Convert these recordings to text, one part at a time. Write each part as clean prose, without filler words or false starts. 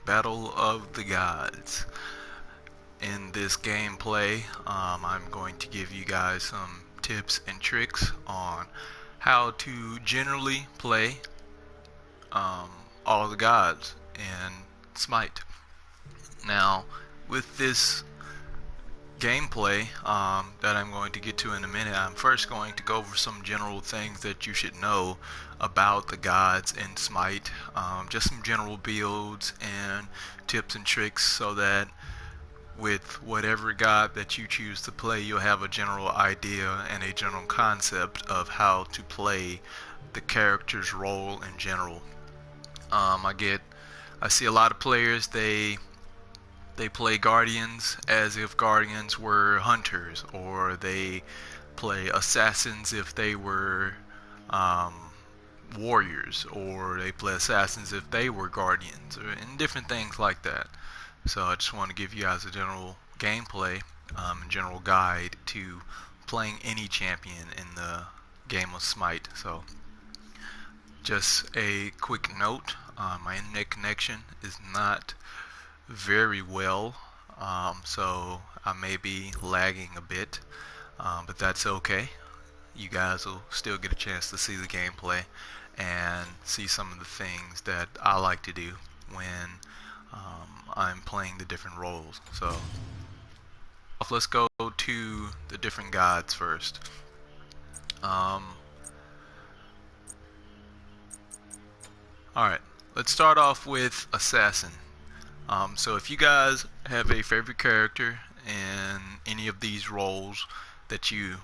Battle of the Gods. In this gameplay, I'm going to give you guys some tips and tricks on how to generally play um, all of the gods in Smite. Now, with this gameplay that I'm going to get to in a minute, I'm first going to go over some general things that you should know about the gods in Smite, just some general builds and tips and tricks so that with whatever god that you choose to play, you'll have a general idea and a general concept of how to play the character's role in general. I see a lot of players, they play guardians as if guardians were hunters, or they play assassins if they were um, warriors, or they play assassins if they were guardians, and different things like that. So I just want to give you guys a general gameplay, general guide to playing any champion in the game of Smite. So just a quick note, my internet connection is not very well, so I may be lagging a bit, but that's okay. You guys will still get a chance to see the gameplay and see some of the things that I like to do when I'm playing the different roles. So let's go to the different gods first. Alright, let's start off with Assassin. So if you guys have a favorite character in any of these roles that you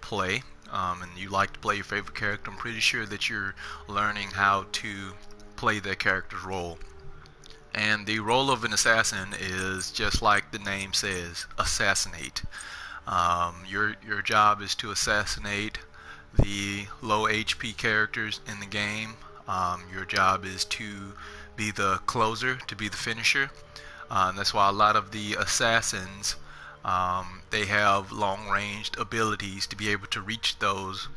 play, and you like to play your favorite character, I'm pretty sure that you're learning how to play that character's role. And the role of an assassin is just like the name says, assassinate. Your job is to assassinate the low HP characters in the game. Your job is to be the closer, to be the finisher. That's why a lot of the assassins, they have long-ranged abilities to be able to reach those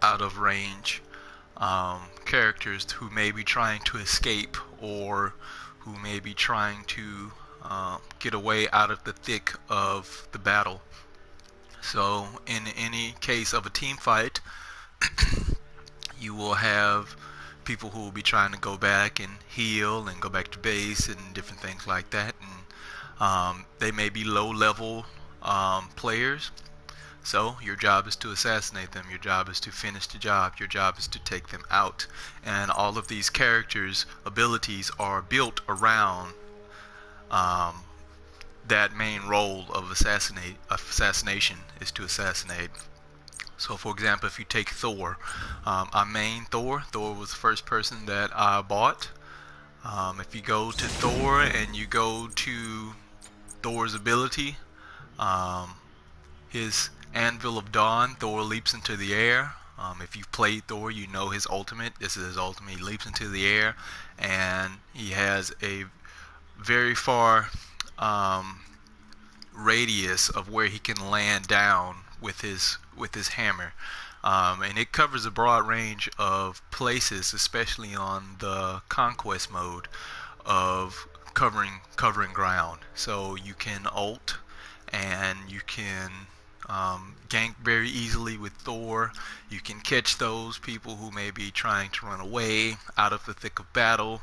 out-of-range characters who may be trying to escape, or who may be trying to get away out of the thick of the battle. So in any case of a team fight, you will have people who will be trying to go back and heal and go back to base and different things like that, and they may be low level players. So your job is to assassinate them, your job is to finish the job, your job is to take them out. And all of these characters' abilities are built around that main role of assassination is to assassinate. So for example, if you take Thor, I main Thor. Thor was the first person that I bought. If you go to Thor and you go to Thor's ability, his Anvil of Dawn, Thor leaps into the air. If you've played Thor, you know his ultimate. This is his ultimate. He leaps into the air, and he has a very far radius of where he can land down with his hammer, and it covers a broad range of places, especially on the conquest mode of covering ground. So you can ult, and you can gank very easily with Thor. You can catch those people who may be trying to run away out of the thick of battle,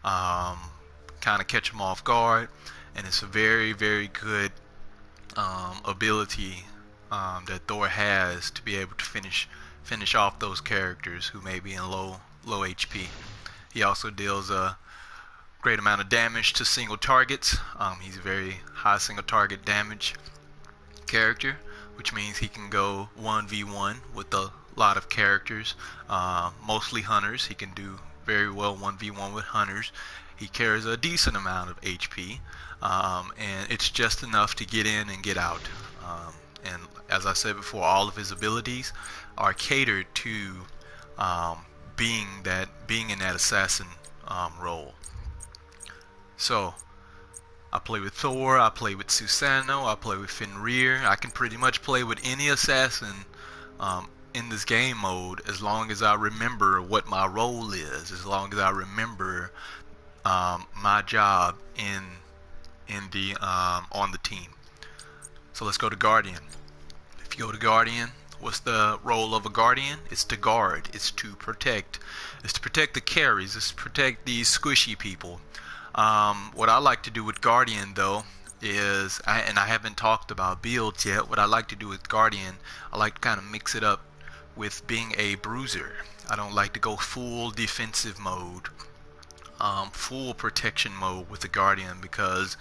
kind of catch them off guard, and it's a very, very good ability that Thor has to be able to finish off those characters who may be in low HP. He also deals a great amount of damage to single targets. He's a very high single target damage character, which means he can go 1v1 with a lot of characters, mostly hunters. He can do very well 1v1 with hunters. He carries a decent amount of HP, and it's just enough to get in and get out. And as I said before, all of his abilities are catered to being in that assassin role. So I play with Thor, I play with Susano, I play with Fenrir. I can pretty much play with any assassin in this game mode as long as I remember what my role is, as long as I remember my job in the on the team. So let's go to Guardian. If you go to Guardian, what's the role of a Guardian? It's to guard. It's to protect. It's to protect the carries. It's to protect these squishy people. What I like to do with Guardian though is, and I haven't talked about builds yet. What I like to do with Guardian, I like to kind of mix it up with being a bruiser. I don't like to go full defensive mode, full protection mode with the Guardian, because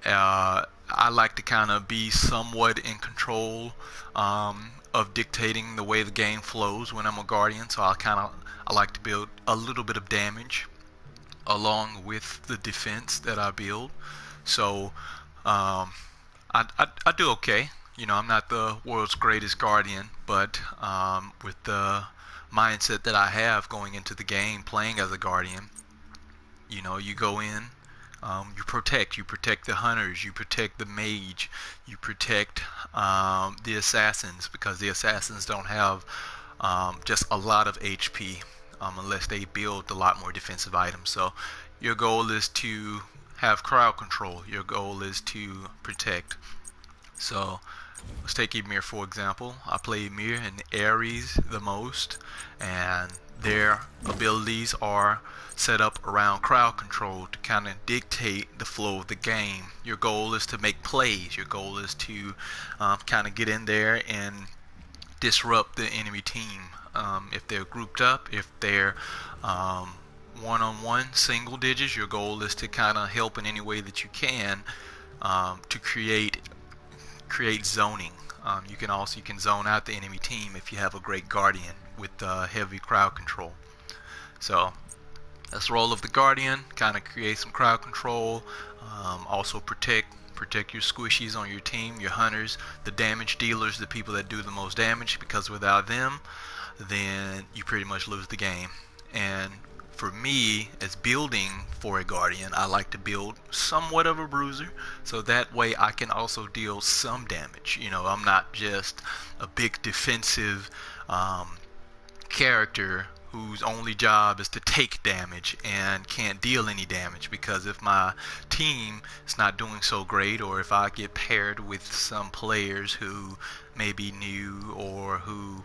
I like to kind of be somewhat in control of dictating the way the game flows when I'm a Guardian. So I like to build a little bit of damage along with the defense that I build. So I do okay. You know, I'm not the world's greatest Guardian, but with the mindset that I have going into the game playing as a Guardian, you know, you go in, you protect the hunters, you protect the mage, you protect the assassins, because the assassins don't have just a lot of HP unless they build a lot more defensive items. So your goal is to have crowd control. Your goal is to protect. So let's take Ymir for example. I play Ymir and Ares the most, and their abilities are set up around crowd control to kind of dictate the flow of the game. Your goal is to make plays. Your goal is to kind of get in there and disrupt the enemy team. If they're grouped up, if they're one-on-one single digits, your goal is to kind of help in any way that you can to create zoning. You can zone out the enemy team if you have a great Guardian with heavy crowd control. So that's the role of the Guardian. Kind of create some crowd control. Also protect your squishies on your team, your hunters, the damage dealers, the people that do the most damage, because without them, then you pretty much lose the game. And for me, as building for a Guardian, I like to build somewhat of a bruiser, so that way I can also deal some damage. You know, I'm not just a big defensive character whose only job is to take damage and can't deal any damage, because if my team is not doing so great, or if I get paired with some players who may be new or who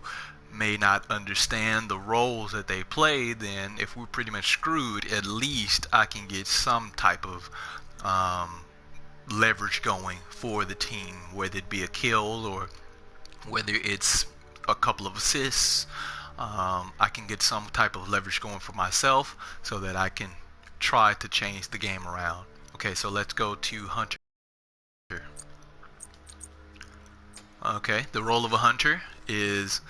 may not understand the roles that they play, then if we're pretty much screwed, at least I can get some type of leverage going for the team, whether it be a kill or whether it's a couple of assists. I can get some type of leverage going for myself so that I can try to change the game around. Okay, so let's go to Hunter. Okay, the role of a Hunter is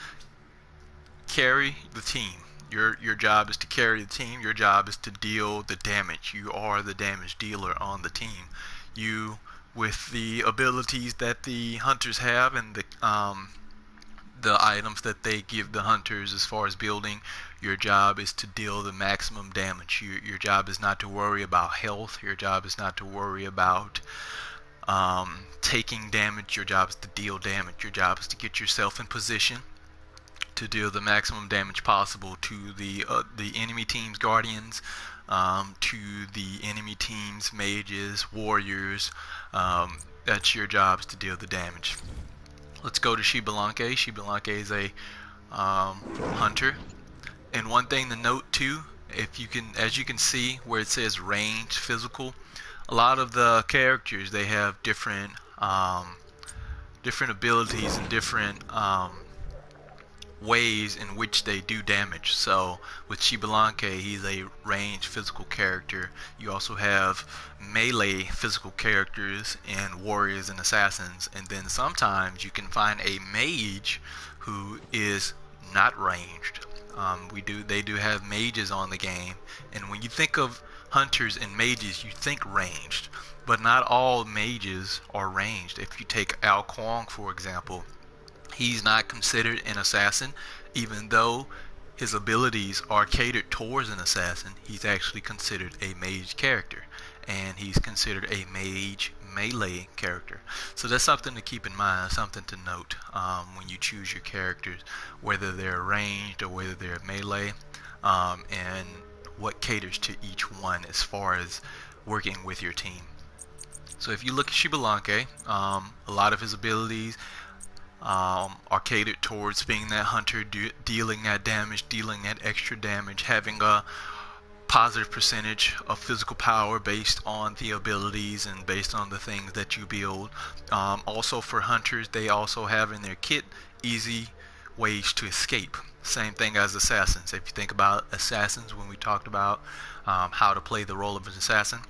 carry the team. Your job is to carry the team. Your job is to deal the damage. You are the damage dealer on the team. You, with the abilities that the hunters have and the items that they give the hunters as far as building, your job is to deal the maximum damage. Your job is not to worry about health. Your job is not to worry about taking damage. Your job is to deal damage. Your job is to get yourself in position to deal the maximum damage possible to the enemy team's guardians, to the enemy team's mages, warriors. That's your job, is to deal the damage. Let's go to Shibalanke. Shibalanke is a hunter, and one thing to note too, if you can, as you can see where it says range physical, a lot of the characters, they have different different abilities and different ways in which they do damage. So with Shibalanke, he's a ranged physical character. You also have melee physical characters and warriors and assassins, and then sometimes you can find a mage who is not ranged. They do have mages on the game, and when you think of hunters and mages, you think ranged, but not all mages are ranged. If you take Al Kwong for example, he's not considered an assassin, even though his abilities are catered towards an assassin. He's actually considered a mage character, and he's considered a mage melee character. So that's something to keep in mind, something to note when you choose your characters, whether they're ranged or whether they're melee. And what caters to each one as far as working with your team. So if you look at Shibalanke, a lot of his abilities are catered towards being that hunter, dealing that damage, dealing that extra damage, having a positive percentage of physical power based on the abilities and based on the things that you build. Also for hunters, they also have in their kit easy ways to escape. Same thing as assassins. If you think about assassins, when we talked about how to play the role of an assassin,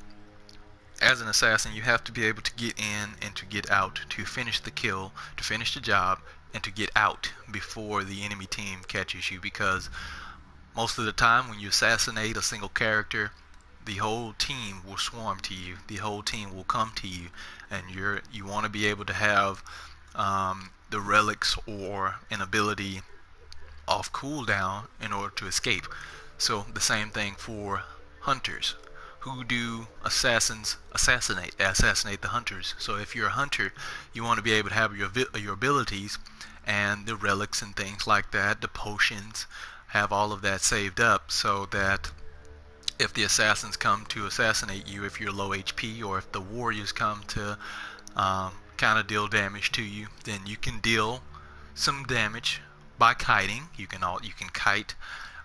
as an assassin, you have to be able to get in and to get out, to finish the kill, to finish the job, and to get out before the enemy team catches you, because most of the time when you assassinate a single character, the whole team will swarm to you, the whole team will come to you, and you want to be able to have the relics or an ability off cooldown in order to escape. So the same thing for hunters. Who do assassins assassinate? They assassinate the hunters. So if you're a hunter, you want to be able to have your abilities and the relics and things like that, the potions, have all of that saved up, so that if the assassins come to assassinate you, if you're low HP, or if the warriors come to kind of deal damage to you, then you can deal some damage by kiting. You can kite,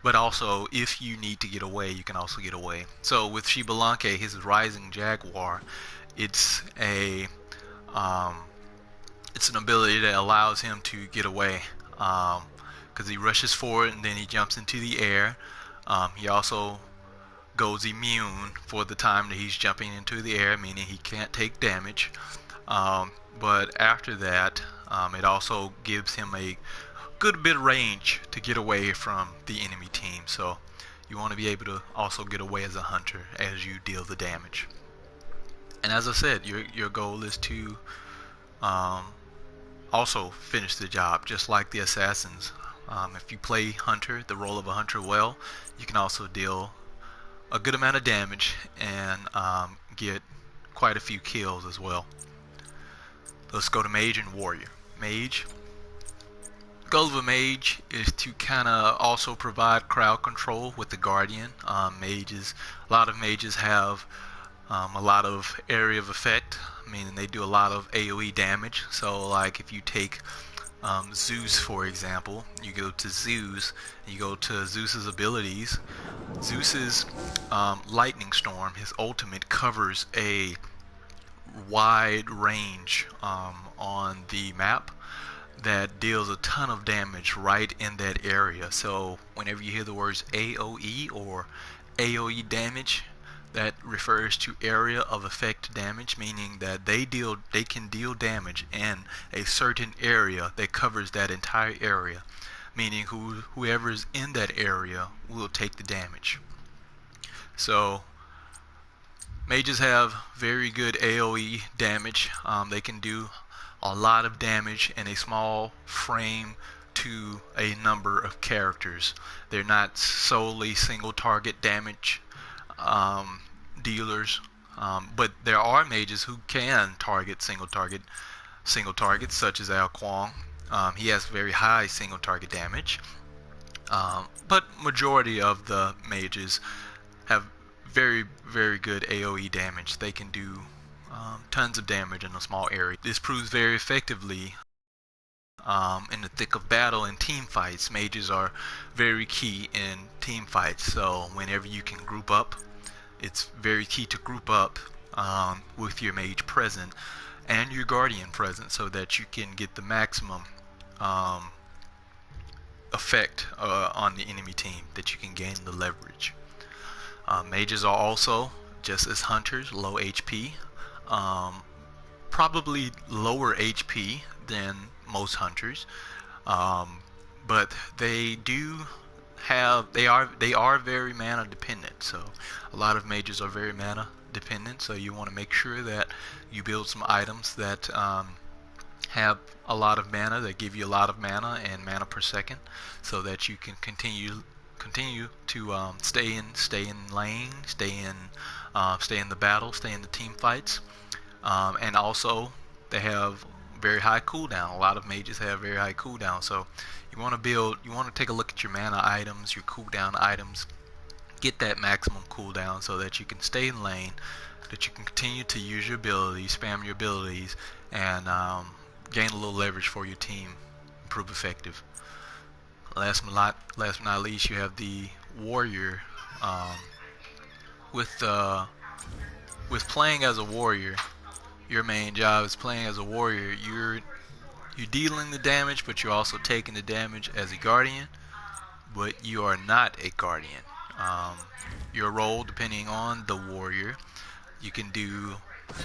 but also if you need to get away, you can also get away. So with Shibalanke, his Rising Jaguar, it's a it's an ability that allows him to get away, because he rushes forward and then he jumps into the air. He also goes immune for the time that he's jumping into the air, meaning he can't take damage. But after that, it also gives him a good bit of range to get away from the enemy team. So you want to be able to also get away as a hunter as you deal the damage. And as I said, your goal is to also finish the job, just like the assassins. If you play hunter, the role of a hunter well, you can also deal a good amount of damage and get quite a few kills as well. Let's go to mage and warrior. Mage. The goal of a mage is to kind of also provide crowd control with the guardian. A lot of mages have a lot of area of effect, meaning they do a lot of AoE damage. So like if you take Zeus for example, you go to Zeus, you go to Zeus's abilities. Zeus's lightning storm, his ultimate, covers a wide range on the map that deals a ton of damage right in that area. So whenever you hear the words AoE or AoE damage, that refers to area of effect damage, meaning that they can deal damage in a certain area that covers that entire area, meaning whoever is in that area will take the damage. So mages have very good AoE damage. They can do a lot of damage in a small frame to a number of characters. They're not solely single target damage dealers, but there are mages who can target single targets, such as Al Kwong. He has very high single target damage, but majority of the mages have very, very good AoE damage. They can do tons of damage in a small area. This proves very effectively in the thick of battle and team fights. Mages are very key in team fights, so whenever you can group up, it's very key to group up with your mage present and your guardian present, so that you can get the maximum effect on the enemy team, that you can gain the leverage. Mages are also, just as hunters, low HP, probably lower HP than most hunters, but they are very mana dependent. So a lot of mages are very mana dependent, so you want to make sure that you build some items that have a lot of mana, that give you a lot of mana and mana per second, so that you can continue to stay in lane, stay in the battle, stay in the team fights, and also they have very high cooldown. A lot of mages have very high cooldown, so you want to take a look at your mana items, your cooldown items, get that maximum cooldown so that you can stay in lane, that you can continue to use your abilities, spam your abilities, and gain a little leverage for your team, improve effective. Last but not least, you have the warrior. Um, with playing as a warrior, your main job is playing as a warrior. You're dealing the damage, but you're also taking the damage as a guardian. But you are not a guardian. Um, your role, depending on the warrior, you can do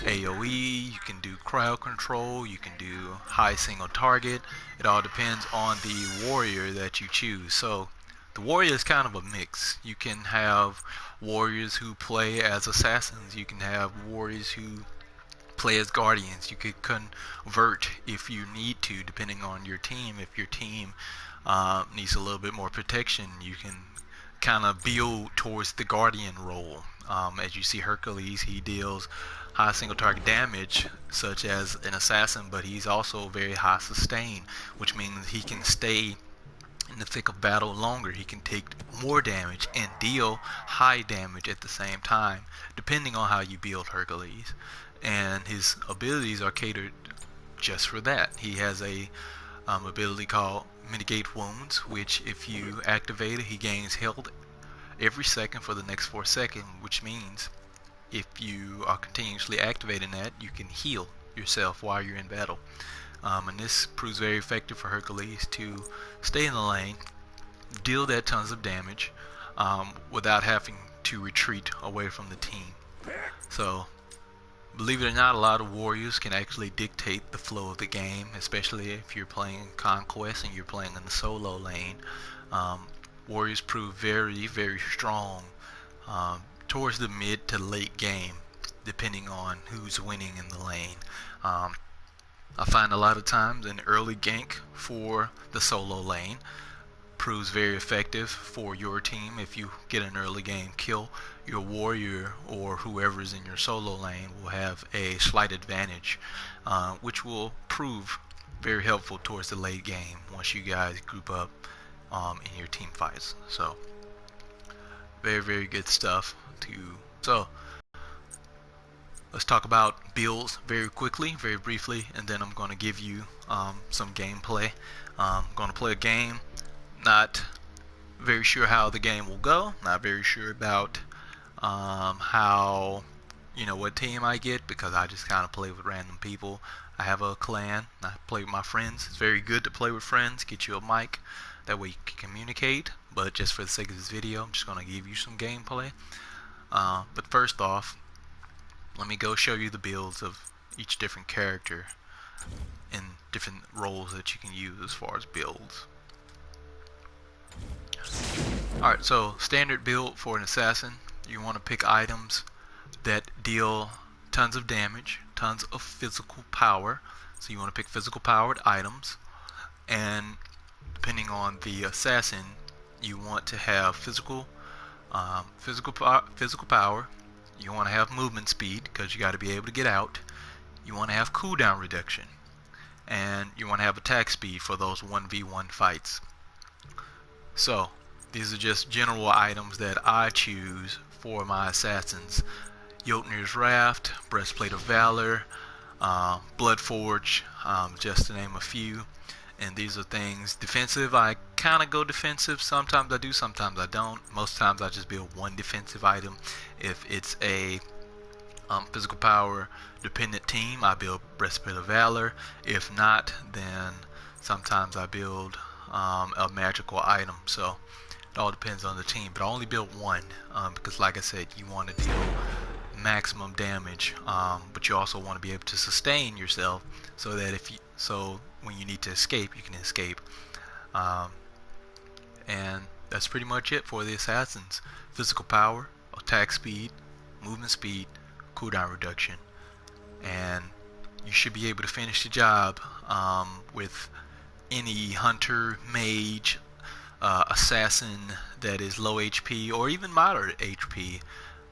AoE, you can do crowd control, you can do high single target. It all depends on the warrior that you choose. So the warrior is kind of a mix. You can have warriors who play as assassins. You can have warriors who play as guardians. You could convert if you need to, depending on your team. If your team needs a little bit more protection, you can kind of build towards the guardian role. As you see, Hercules, he deals high single target damage such as an assassin, but he's also very high sustain, which means he can stay in the thick of battle longer. He can take more damage and deal high damage at the same time, depending on how you build Hercules. And his abilities are catered just for that. He has a ability called Mitigate Wounds, which if you activate it, he gains health every second for the next 4 seconds, which means if you are continuously activating that, you can heal yourself while you're in battle. And this proves very effective for Hercules to stay in the lane, deal that tons of damage without having to retreat away from the team. So believe it or not, a lot of warriors can actually dictate the flow of the game, especially if you're playing Conquest and you're playing in the solo lane. Warriors prove very, very strong towards the mid to late game, depending on who's winning in the lane. I find a lot of times an early gank for the solo lane proves very effective for your team. If you get an early game kill, your warrior or whoever is in your solo lane will have a slight advantage, which will prove very helpful towards the late game once you guys group up in your team fights. So very, very good stuff so let's talk about builds very quickly, very briefly, and then I'm going to give you some gameplay. I'm going to play a game. Not very sure how the game will go. Not very sure about how, what team I get, because I just kind of play with random people. I have a clan. I play with my friends. It's very good to play with friends. Get you a mic. That way you can communicate. But just for the sake of this video, I'm just going to give you some gameplay. But first off, let me go show you the builds of each different character and different roles that you can use as far as builds. Alright, so standard build for an assassin. You want to pick items that deal tons of damage, tons of physical power. So you want to pick physical powered items, and depending on the assassin, you want to have physical power. You want to have movement speed, because you got to be able to get out. You want to have cooldown reduction, and you want to have attack speed for those 1v1 fights. So these are just general items that I choose for my assassins. Jotnir's Raft, Breastplate of Valor, Bloodforge, just to name a few. And these are things defensive. I kind of go defensive. Sometimes I do, sometimes I don't. Most times I just build one defensive item. If it's a physical power dependent team, I build Breastplate of Valor. If not, then sometimes I build a magical item. So it all depends on the team, but I only build one because, like I said, you want to deal maximum damage, but you also want to be able to sustain yourself so that when you need to escape, you can escape. And that's pretty much it for the assassins. Physical power, attack speed, movement speed, cooldown reduction, and you should be able to finish the job with any hunter, mage, assassin that is low HP or even moderate HP,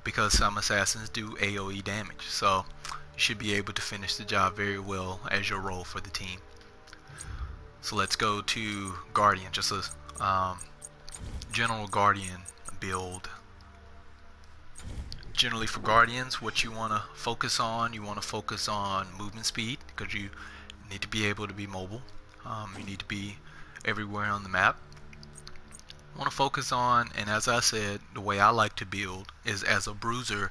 because some assassins do AoE damage. So you should be able to finish the job very well as your role for the team. So let's go to Guardian, just a general Guardian build generally for Guardians, what you want to focus on, you want to focus on movement speed, because you need to be able to be mobile. You need to be everywhere on the map. Want to focus on, and as I said, the way I like to build is as a bruiser,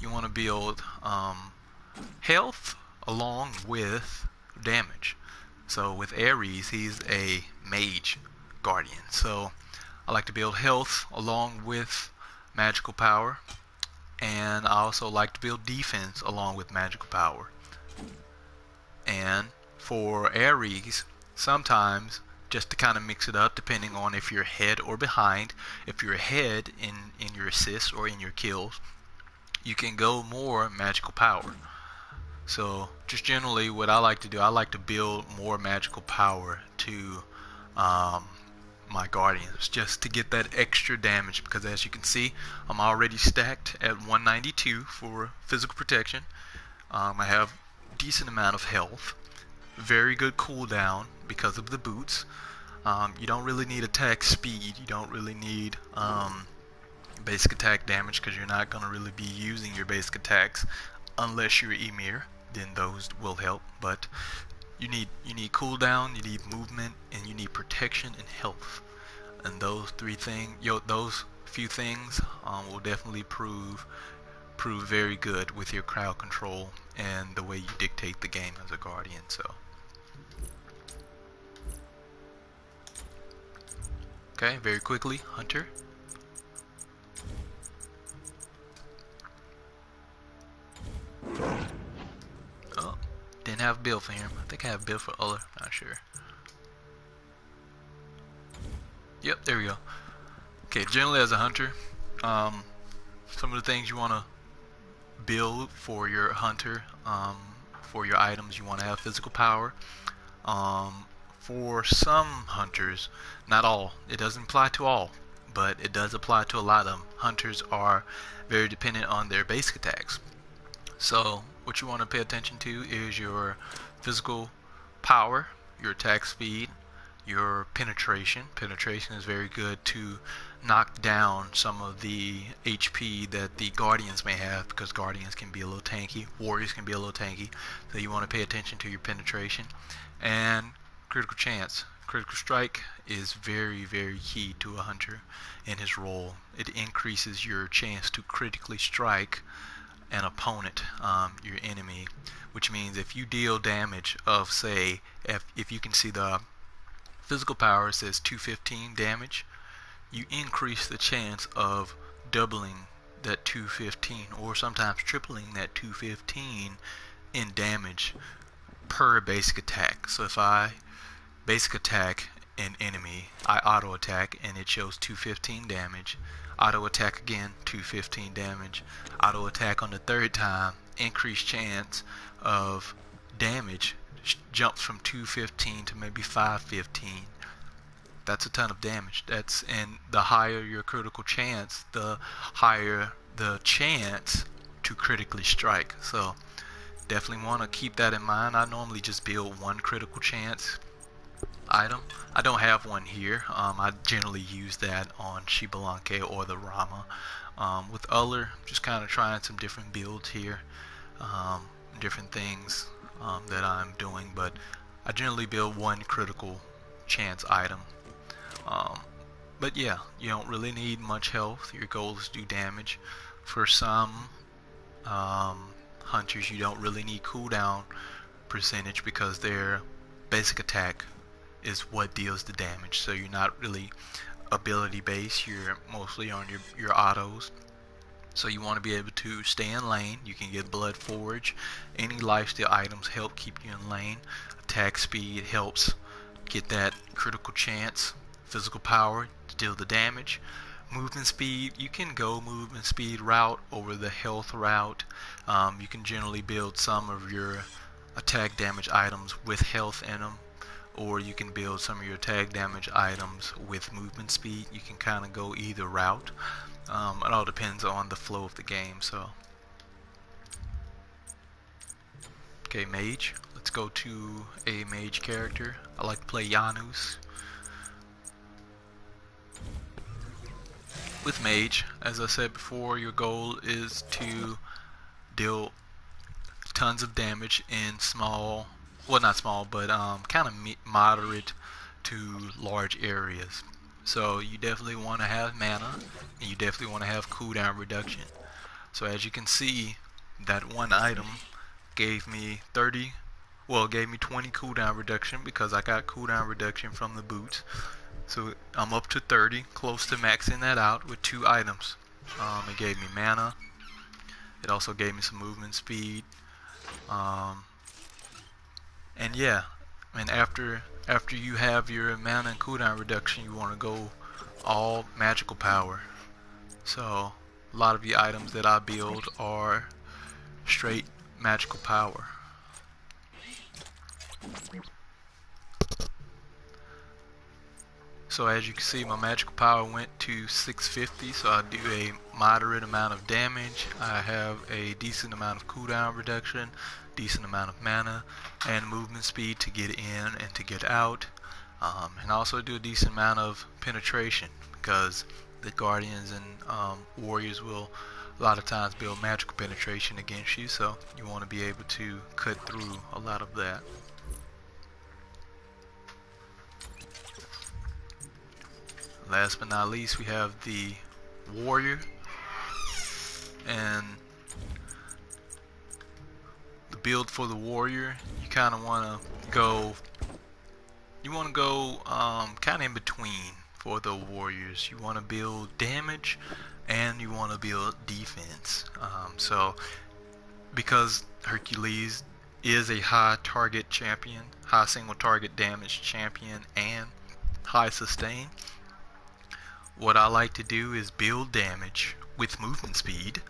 you want to build health along with damage. So with Ares, he's a mage guardian. So I like to build health along with magical power, and I also like to build defense along with magical power. And for Ares, sometimes just to kind of mix it up depending on if you're ahead or behind. If you're ahead in your assists or in your kills, you can go more magical power. So just generally what I like to do, I like to build more magical power to my guardians, just to get that extra damage, because as you can see, I'm already stacked at 192 for physical protection. I have decent amount of health, very good cooldown because of the boots. You don't really need attack speed, you don't really need basic attack damage, because you're not going to really be using your basic attacks unless you're Emir, then those will help. But you need cooldown, you need movement, and you need protection and health. And those those few things will definitely prove very good with your crowd control and the way you dictate the game as a guardian. So okay, very quickly, Hunter. Oh, didn't have a build for him. I think I have a build for Uller, not sure. Yep, there we go. Okay, generally as a hunter, some of the things you want to build for your hunter, for your items, you want to have physical power. For some hunters, not all, it doesn't apply to all, but it does apply to a lot of them. Hunters are very dependent on their basic attacks. So what you want to pay attention to is your physical power, your attack speed, your penetration. Penetration is very good to knock down some of the HP that the Guardians may have, because Guardians can be a little tanky, Warriors can be a little tanky, so you want to pay attention to your penetration. And critical chance. Critical strike is very, very key to a hunter in his role. It increases your chance to critically strike an opponent, your enemy, which means if you deal damage of, say, if you can see the physical power says 215 damage, you increase the chance of doubling that 215, or sometimes tripling that 215 in damage per basic attack. So if I basic attack an enemy, I auto attack and it shows 215 damage, auto attack again, 215 damage, auto attack on the third time, increased chance of damage jumps from 215 to maybe 515. That's a ton of damage. And the higher your critical chance, the higher the chance to critically strike. So definitely want to keep that in mind. I normally just build one critical chance item. I don't have one here. I generally use that on Shibalanke or the Rama. With Uller, just kind of trying some different builds here, different things that I'm doing, but I generally build one critical chance item. But yeah, you don't really need much health. Your goal is to do damage. For some hunters, you don't really need cooldown percentage, because their basic attack is what deals the damage. So you're not really ability based, you're mostly on your autos. So you want to be able to stay in lane. You can get blood forge. Any lifesteal items help keep you in lane. Attack speed helps get that critical chance. Physical power to deal the damage. Movement speed, you can go movement speed route over the health route. You can generally build some of your attack damage items with health in them, or you can build some of your attack damage items with movement speed. You can kind of go either route. It all depends on the flow of the game. So okay, mage, let's go to a mage character. I like to play Janus. with Mage, as I said before, your goal is to deal tons of damage in small, well, not small, but kind of moderate to large areas. So you definitely want to have mana, and you definitely want to have cooldown reduction. So as you can see, that one item gave me 30, well, it gave me 20 cooldown reduction because I got cooldown reduction from the boots. So I'm up to 30, close to maxing that out with 2 items. It gave me mana. It also gave me some movement speed. Um, and yeah, and after you have your mana and cooldown reduction, you want to go all magical power. So a lot of the items that I build are straight magical power. So as you can see, my magical power went to 650, so I do a moderate amount of damage. I have a decent amount of cooldown reduction, decent amount of mana, and movement speed to get in and to get out. And I also do a decent amount of penetration because the guardians and warriors will a lot of times build magical penetration against you, so you want to be able to cut through a lot of that. Last but not least, we have the warrior, and the build for the warrior, you kind of want to go kind of in between for the warriors. You want to build damage and you want to build defense. So because Hercules is a high target champion, high single target damage champion, and high sustain, what I like to do is build damage with movement speed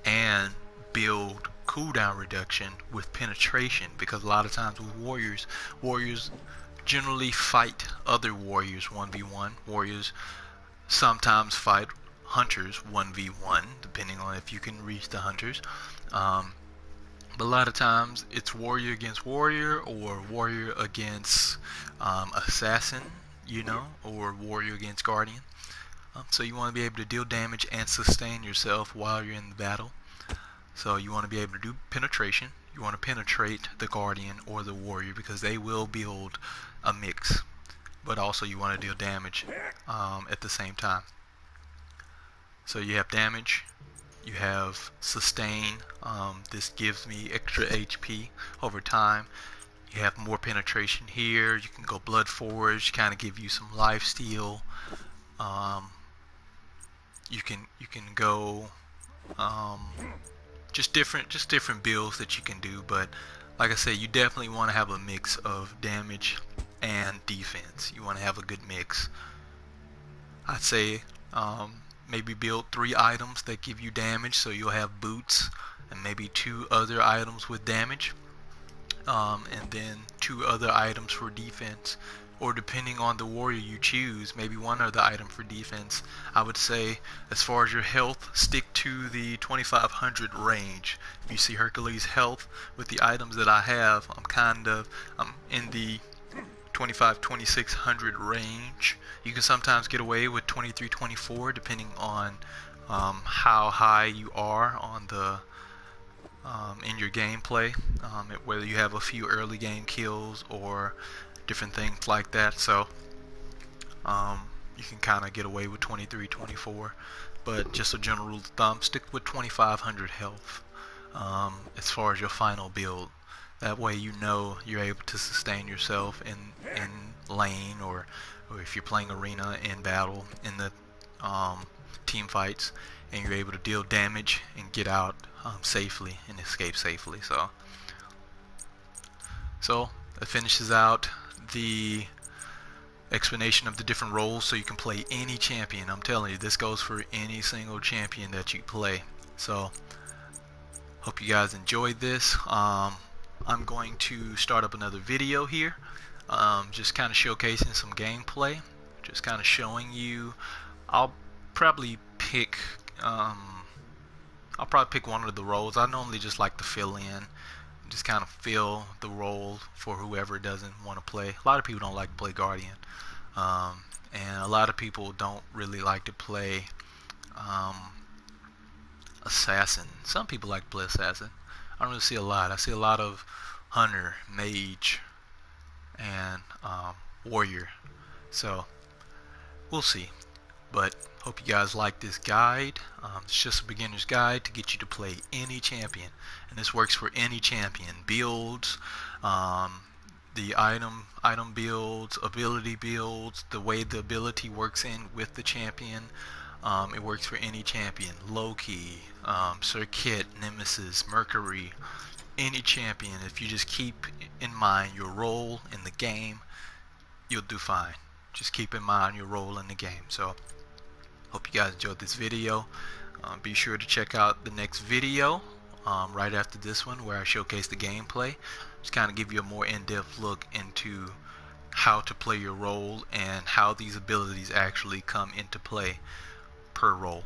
and build cooldown reduction with penetration, because a lot of times with warriors generally fight other warriors 1v1. Warriors sometimes fight hunters 1v1, depending on if you can reach the hunters. But a lot of times it's warrior against warrior, or warrior against assassin, or warrior against guardian. So you want to be able to deal damage and sustain yourself while you're in the battle. So you want to be able to do penetration. You want to penetrate the guardian or the warrior because they will build a mix. But also you want to deal damage at the same time. So you have damage, you have sustain. This gives me extra HP over time. You have more penetration here. You can go blood forge, kind of give you some life steal. You can go just different builds that you can do. But like I said, you definitely want to have a mix of damage and defense. You want to have a good mix. I'd say maybe build 3 items that give you damage, so you'll have boots and maybe 2 other items with damage, and then 2 other items for defense, or depending on the warrior you choose, maybe 1 other item for defense. I would say, as far as your health, stick to the 2500 range. If you see Hercules' health with the items that I have, I'm in the 2600 range. You can sometimes get away with 23-24 depending on how high you are on the in your gameplay, whether you have a few early game kills or different things like that. So you can kind of get away with 23-24, but just a general rule of thumb, stick with 2500 health as far as your final build. That way you're able to sustain yourself in lane, or if you're playing arena in battle in the team fights, and you're able to deal damage and get out safely and escape safely. So that finishes out the explanation of the different roles, so you can play any champion. I'm telling you, this goes for any single champion that you play. So hope you guys enjoyed this. I'm going to start up another video here, just kind of showcasing some gameplay, just kind of showing you. I'll probably pick one of the roles. I normally just like to fill in, just kind of fill the role for whoever doesn't want to play. A lot of people don't like to play Guardian, and a lot of people don't really like to play um, assassin. Some people like to play assassin. I don't really see a lot. I see a lot of hunter, mage, and warrior. So we'll see. But hope you guys like this guide. It's just a beginner's guide to get you to play any champion, and this works for any champion. Builds, um, the item builds, ability builds, the way the ability works in with the champion. It works for any champion. Loki, Circuit, Nemesis, Mercury, any champion. If you just keep in mind your role in the game, you'll do fine. Just keep in mind your role in the game. So hope you guys enjoyed this video. Be sure to check out the next video right after this one, where I showcase the gameplay. Just kind of give you a more in-depth look into how to play your role and how these abilities actually come into play per role.